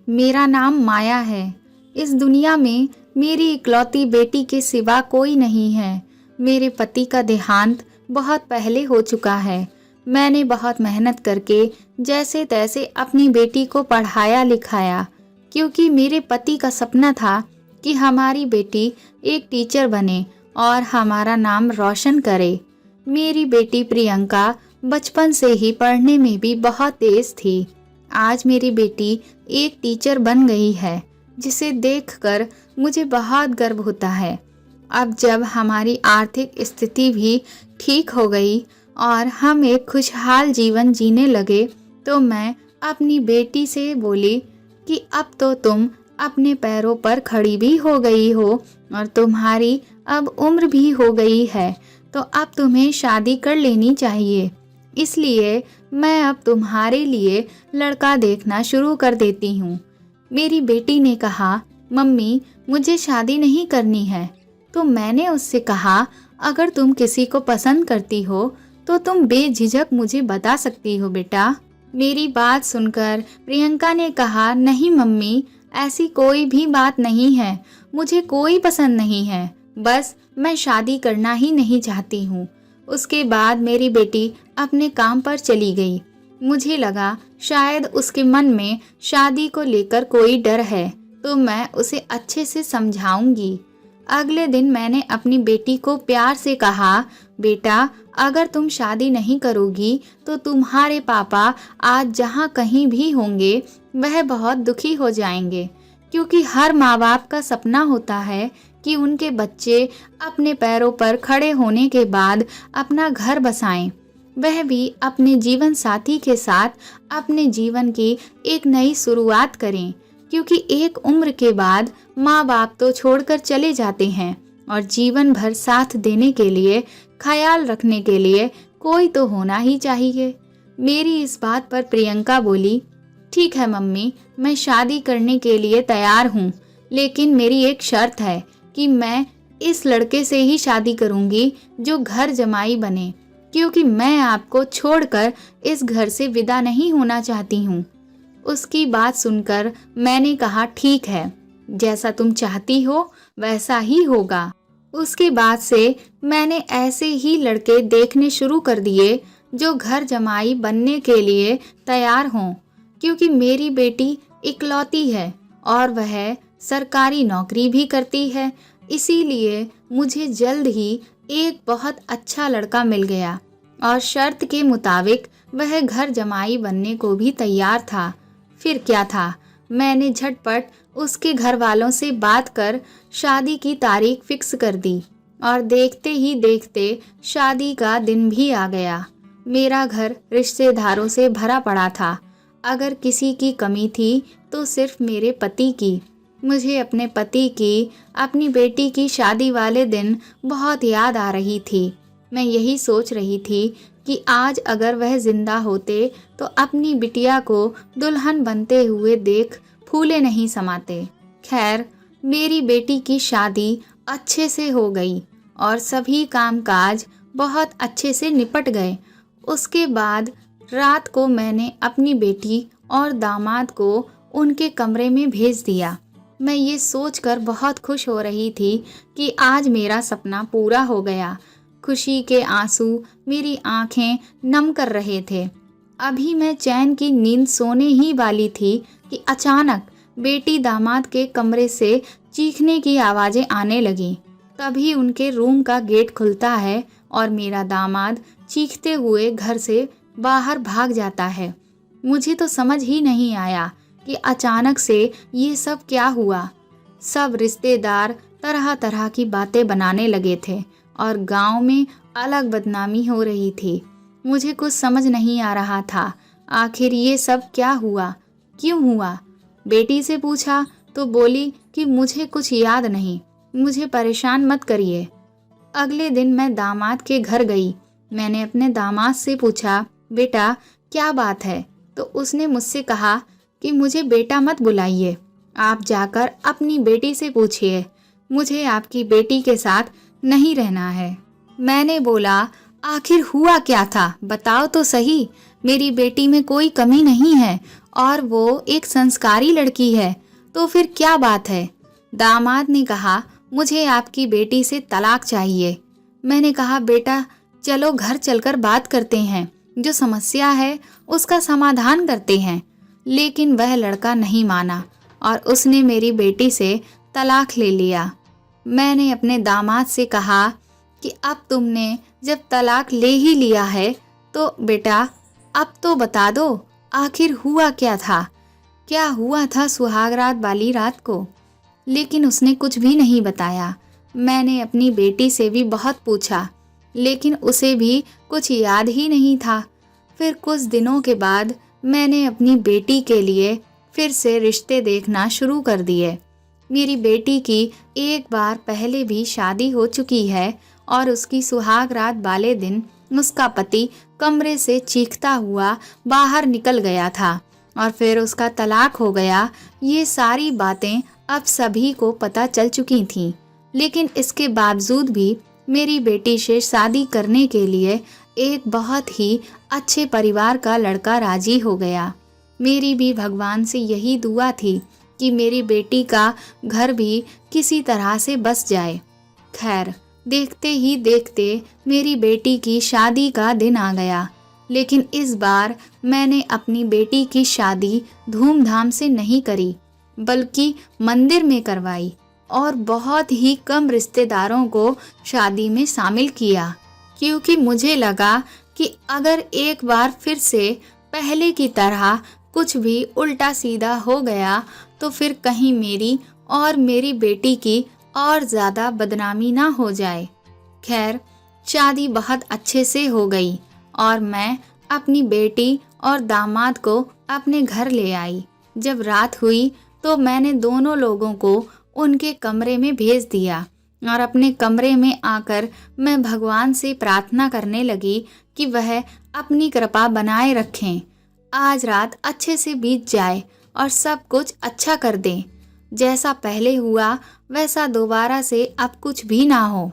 मेरा नाम माया है। इस दुनिया में मेरी इकलौती बेटी के सिवा कोई नहीं है। मेरे पति का देहांत बहुत पहले हो चुका है। मैंने बहुत मेहनत करके जैसे तैसे अपनी बेटी को पढ़ाया लिखाया, क्योंकि मेरे पति का सपना था कि हमारी बेटी एक टीचर बने और हमारा नाम रोशन करे। मेरी बेटी प्रियंका बचपन से ही पढ़ने में भी बहुत तेज थी। आज मेरी बेटी एक टीचर बन गई है, जिसे देखकर मुझे बहुत गर्व होता है। अब जब हमारी आर्थिक स्थिति भी ठीक हो गई और हम एक खुशहाल जीवन जीने लगे, तो मैं अपनी बेटी से बोली कि अब तो तुम अपने पैरों पर खड़ी भी हो गई हो और तुम्हारी अब उम्र भी हो गई है, तो अब तुम्हें शादी कर लेनी चाहिए। इसलिए मैं अब तुम्हारे लिए लड़का देखना शुरू कर देती हूँ। मेरी बेटी ने कहा, मम्मी मुझे शादी नहीं करनी है। तो मैंने उससे कहा, अगर तुम किसी को पसंद करती हो तो तुम बेझिझक मुझे बता सकती हो बेटा। मेरी बात सुनकर प्रियंका ने कहा, नहीं मम्मी, ऐसी कोई भी बात नहीं है। मुझे कोई पसंद नहीं है, बस मैं शादी करना ही नहीं चाहती हूँ। उसके बाद मेरी बेटी अपने काम पर चली गई। मुझे लगा शायद उसके मन में शादी को लेकर कोई डर है, तो मैं उसे अच्छे से समझाऊंगी। अगले दिन मैंने अपनी बेटी को प्यार से कहा, बेटा अगर तुम शादी नहीं करोगी तो तुम्हारे पापा आज जहाँ कहीं भी होंगे वह बहुत दुखी हो जाएंगे, क्योंकि हर माँ बाप का सपना होता है कि उनके बच्चे अपने पैरों पर खड़े होने के बाद अपना घर बसाएं, वह भी अपने जीवन साथी के साथ अपने जीवन की एक नई शुरुआत करें, क्योंकि एक उम्र के बाद माँ बाप तो छोड़कर चले जाते हैं और जीवन भर साथ देने के लिए, ख्याल रखने के लिए कोई तो होना ही चाहिए। मेरी इस बात पर प्रियंका बोली, ठीक है मम्मी, मैं शादी करने के लिए तैयार हूँ, लेकिन मेरी एक शर्त है कि मैं इस लड़के से ही शादी करूँगी जो घर जमाई बने, क्योंकि मैं आपको छोड़कर इस घर से विदा नहीं होना चाहती हूँ। उसकी बात सुनकर मैंने कहा, ठीक है, जैसा तुम चाहती हो वैसा ही होगा। उसके बाद से मैंने ऐसे ही लड़के देखने शुरू कर दिए जो घर जमाई बनने के लिए तैयार हों, क्योंकि मेरी बेटी इकलौती है और वह सरकारी नौकरी भी करती है। इसीलिए मुझे जल्द ही एक बहुत अच्छा लड़का मिल गया और शर्त के मुताबिक वह घर जमाई बनने को भी तैयार था। फिर क्या था, मैंने झटपट उसके घर वालों से बात कर शादी की तारीख फिक्स कर दी और देखते ही देखते शादी का दिन भी आ गया। मेरा घर रिश्तेदारों से भरा पड़ा था। अगर किसी की कमी थी तो सिर्फ मेरे पति की। मुझे अपने पति की अपनी बेटी की शादी वाले दिन बहुत याद आ रही थी। मैं यही सोच रही थी कि आज अगर वह जिंदा होते तो अपनी बिटिया को दुल्हन बनते हुए देख फूले नहीं समाते। खैर, मेरी बेटी की शादी अच्छे से हो गई और सभी कामकाज बहुत अच्छे से निपट गए। उसके बाद रात को मैंने अपनी बेटी और दामाद को उनके कमरे में भेज दिया। मैं ये सोचकर बहुत खुश हो रही थी कि आज मेरा सपना पूरा हो गया। खुशी के आंसू मेरी आंखें नम कर रहे थे। अभी मैं चैन की नींद सोने ही वाली थी कि अचानक बेटी दामाद के कमरे से चीखने की आवाज़ें आने लगीं। तभी उनके रूम का गेट खुलता है और मेरा दामाद चीखते हुए घर से बाहर भाग जाता है। मुझे तो समझ ही नहीं आया कि अचानक से ये सब क्या हुआ। सब रिश्तेदार तरह तरह की बातें बनाने लगे थे और गांव में अलग बदनामी हो रही थी। मुझे कुछ समझ नहीं आ रहा था, आखिर ये सब क्या हुआ, क्यों हुआ। बेटी से पूछा तो बोली कि मुझे कुछ याद नहीं, मुझे परेशान मत करिए। अगले दिन मैं दामाद के घर गई। मैंने अपने दामाद से पूछा, बेटा क्या बात है। तो उसने मुझसे कहा कि मुझे बेटा मत बुलाइए, आप जाकर अपनी बेटी से पूछिए, मुझे आपकी बेटी के साथ नहीं रहना है। मैंने बोला, आखिर हुआ क्या था, बताओ तो सही। मेरी बेटी में कोई कमी नहीं है और वो एक संस्कारी लड़की है, तो फिर क्या बात है। दामाद ने कहा, मुझे आपकी बेटी से तलाक चाहिए। मैंने कहा, बेटा चलो घर चलकर बात करते हैं, जो समस्या है उसका समाधान करते हैं। लेकिन वह लड़का नहीं माना और उसने मेरी बेटी से तलाक ले लिया। मैंने अपने दामाद से कहा कि अब तुमने जब तलाक ले ही लिया है तो बेटा अब तो बता दो, आखिर हुआ क्या था, क्या हुआ था सुहागरात वाली रात को। लेकिन उसने कुछ भी नहीं बताया। मैंने अपनी बेटी से भी बहुत पूछा, लेकिन उसे भी कुछ याद ही नहीं था। फिर कुछ दिनों के बाद मैंने अपनी बेटी के लिए फिर से रिश्ते देखना शुरू कर दिए। मेरी बेटी की एक बार पहले भी शादी हो चुकी है और उसकी सुहाग रात वाले दिन उसका पति कमरे से चीखता हुआ बाहर निकल गया था और फिर उसका तलाक हो गया। ये सारी बातें अब सभी को पता चल चुकी थीं, लेकिन इसके बावजूद भी मेरी बेटी से शादी करने के लिए एक बहुत ही अच्छे परिवार का लड़का राजी हो गया। मेरी भी भगवान से यही दुआ थी कि मेरी बेटी का घर भी किसी तरह से बस जाए। खैर, देखते ही देखते मेरी बेटी की शादी का दिन आ गया। लेकिन इस बार मैंने अपनी बेटी की शादी धूमधाम से नहीं करी, बल्कि मंदिर में करवाई और बहुत ही कम रिश्तेदारों को शादी में शामिल किया, क्योंकि मुझे लगा कि अगर एक बार फिर से पहले की तरह कुछ भी उल्टा सीधा हो गया तो फिर कहीं मेरी और मेरी बेटी की और ज़्यादा बदनामी ना हो जाए। खैर, शादी बहुत अच्छे से हो गई और मैं अपनी बेटी और दामाद को अपने घर ले आई। जब रात हुई तो मैंने दोनों लोगों को उनके कमरे में भेज दिया और अपने कमरे में आकर मैं भगवान से प्रार्थना करने लगी कि वह अपनी कृपा बनाए रखें, आज रात अच्छे से बीत जाए और सब कुछ अच्छा कर दें। जैसा पहले हुआ वैसा दोबारा से अब कुछ भी ना हो।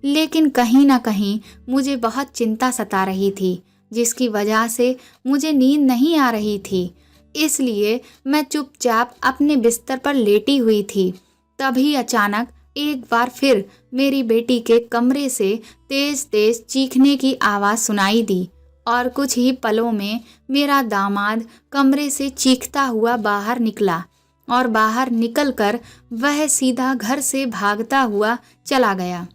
लेकिन कहीं ना कहीं मुझे बहुत चिंता सता रही थी, जिसकी वजह से मुझे नींद नहीं आ रही थी। इसलिए मैं चुपचाप अपने बिस्तर पर लेटी हुई थी। तभी अचानक एक बार फिर मेरी बेटी के कमरे से तेज तेज चीखने की आवाज़ सुनाई दी और कुछ ही पलों में मेरा दामाद कमरे से चीखता हुआ बाहर निकला और बाहर निकलकर वह सीधा घर से भागता हुआ चला गया।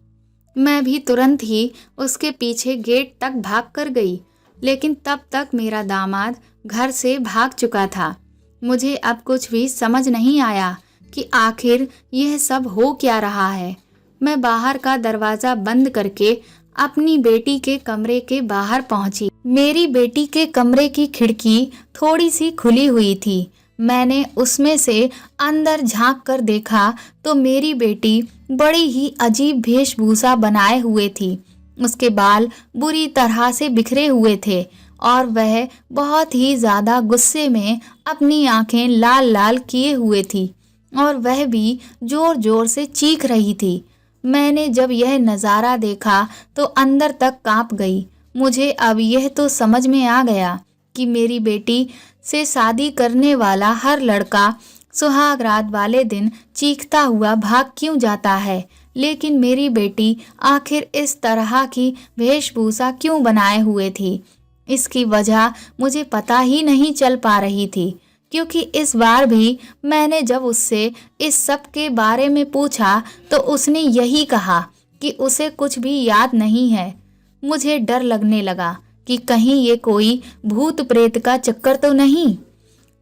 मैं भी तुरंत ही उसके पीछे गेट तक भाग कर गई, लेकिन तब तक मेरा दामाद घर से भाग चुका था। मुझे अब कुछ भी समझ नहीं आया कि आखिर यह सब हो क्या रहा है। मैं बाहर का दरवाज़ा बंद करके अपनी बेटी के कमरे के बाहर पहुंची। मेरी बेटी के कमरे की खिड़की थोड़ी सी खुली हुई थी। मैंने उसमें से अंदर झांक कर देखा तो मेरी बेटी बड़ी ही अजीब वेशभूषा बनाए हुए थी। उसके बाल बुरी तरह से बिखरे हुए थे और वह बहुत ही ज़्यादा गुस्से में अपनी आंखें लाल लाल किए हुए थी और वह भी ज़ोर ज़ोर से चीख रही थी। मैंने जब यह नज़ारा देखा तो अंदर तक कांप गई। मुझे अब यह तो समझ में आ गया कि मेरी बेटी से शादी करने वाला हर लड़का सुहाग रात वाले दिन चीखता हुआ भाग क्यों जाता है, लेकिन मेरी बेटी आखिर इस तरह की वेशभूषा क्यों बनाए हुए थी। इसकी वजह मुझे पता ही नहीं चल पा रही थी, क्योंकि इस बार भी मैंने जब उससे इस सब के बारे में पूछा तो उसने यही कहा कि उसे कुछ भी याद नहीं है। मुझे डर लगने लगा कि कहीं ये कोई भूत प्रेत का चक्कर तो नहीं।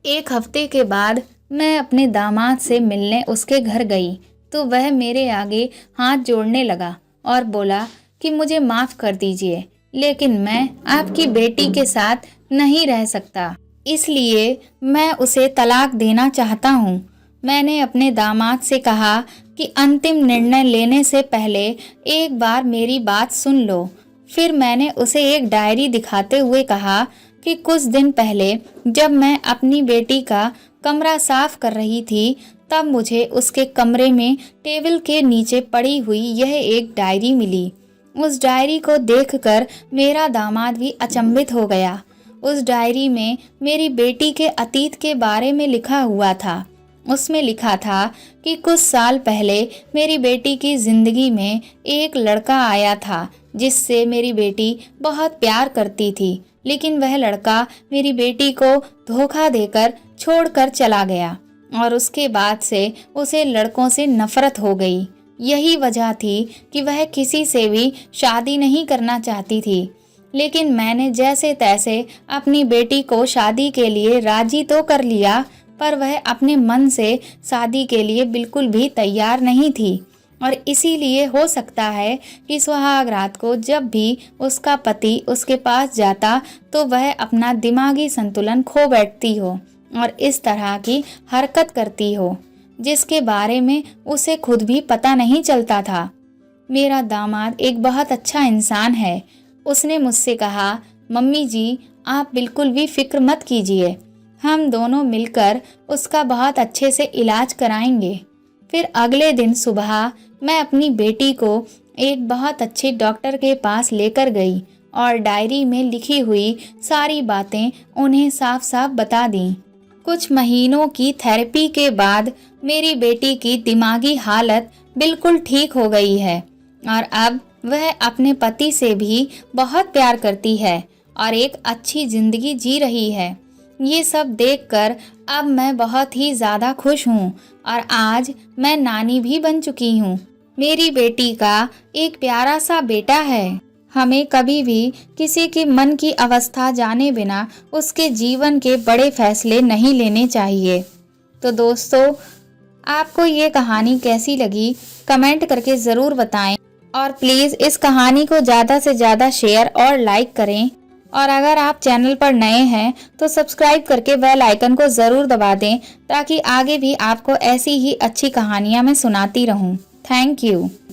एक हफ्ते के बाद मैं अपने दामाद से मिलने उसके घर गई तो वह मेरे आगे हाथ जोड़ने लगा और बोला कि मुझे माफ़ कर दीजिए, लेकिन मैं आपकी बेटी के साथ नहीं रह सकता, इसलिए मैं उसे तलाक देना चाहता हूँ। मैंने अपने दामाद से कहा कि अंतिम निर्णय लेने से पहले एक बार मेरी बात सुन लो। फिर मैंने उसे एक डायरी दिखाते हुए कहा कि कुछ दिन पहले जब मैं अपनी बेटी का कमरा साफ कर रही थी तब मुझे उसके कमरे में टेबल के नीचे पड़ी हुई यह एक डायरी मिली। उस डायरी को देखकर मेरा दामाद भी अचंभित हो गया। उस डायरी में मेरी बेटी के अतीत के बारे में लिखा हुआ था। उसमें लिखा था कि कुछ साल पहले मेरी बेटी की ज़िंदगी में एक लड़का आया था जिससे मेरी बेटी बहुत प्यार करती थी, लेकिन वह लड़का मेरी बेटी को धोखा देकर छोड़कर चला गया और उसके बाद से उसे लड़कों से नफरत हो गई। यही वजह थी कि वह किसी से भी शादी नहीं करना चाहती थी, लेकिन मैंने जैसे तैसे अपनी बेटी को शादी के लिए राजी तो कर लिया, पर वह अपने मन से शादी के लिए बिल्कुल भी तैयार नहीं थी। और इसीलिए हो सकता है कि सुहाग रात को जब भी उसका पति उसके पास जाता तो वह अपना दिमागी संतुलन खो बैठती हो और इस तरह की हरकत करती हो जिसके बारे में उसे खुद भी पता नहीं चलता था। मेरा दामाद एक बहुत अच्छा इंसान है। उसने मुझसे कहा, मम्मी जी आप बिल्कुल भी फिक्र मत कीजिए, हम दोनों मिलकर उसका बहुत अच्छे से इलाज कराएंगे। फिर अगले दिन सुबह मैं अपनी बेटी को एक बहुत अच्छे डॉक्टर के पास लेकर गई और डायरी में लिखी हुई सारी बातें उन्हें साफ साफ बता दी। कुछ महीनों की थेरेपी के बाद मेरी बेटी की दिमागी हालत बिल्कुल ठीक हो गई है और अब वह अपने पति से भी बहुत प्यार करती है और एक अच्छी जिंदगी जी रही है। ये सब देखकर अब मैं बहुत ही ज़्यादा खुश हूँ और आज मैं नानी भी बन चुकी हूँ। मेरी बेटी का एक प्यारा सा बेटा है। हमें कभी भी किसी के मन की अवस्था जाने बिना उसके जीवन के बड़े फैसले नहीं लेने चाहिए। तो दोस्तों, आपको ये कहानी कैसी लगी कमेंट करके ज़रूर बताएं और प्लीज़ इस कहानी को ज़्यादा से ज़्यादा शेयर और लाइक करें। और अगर आप चैनल पर नए हैं तो सब्सक्राइब करके बेल आइकन को ज़रूर दबा दें ताकि आगे भी आपको ऐसी ही अच्छी कहानियाँ मैं सुनाती रहूँ। Thank you.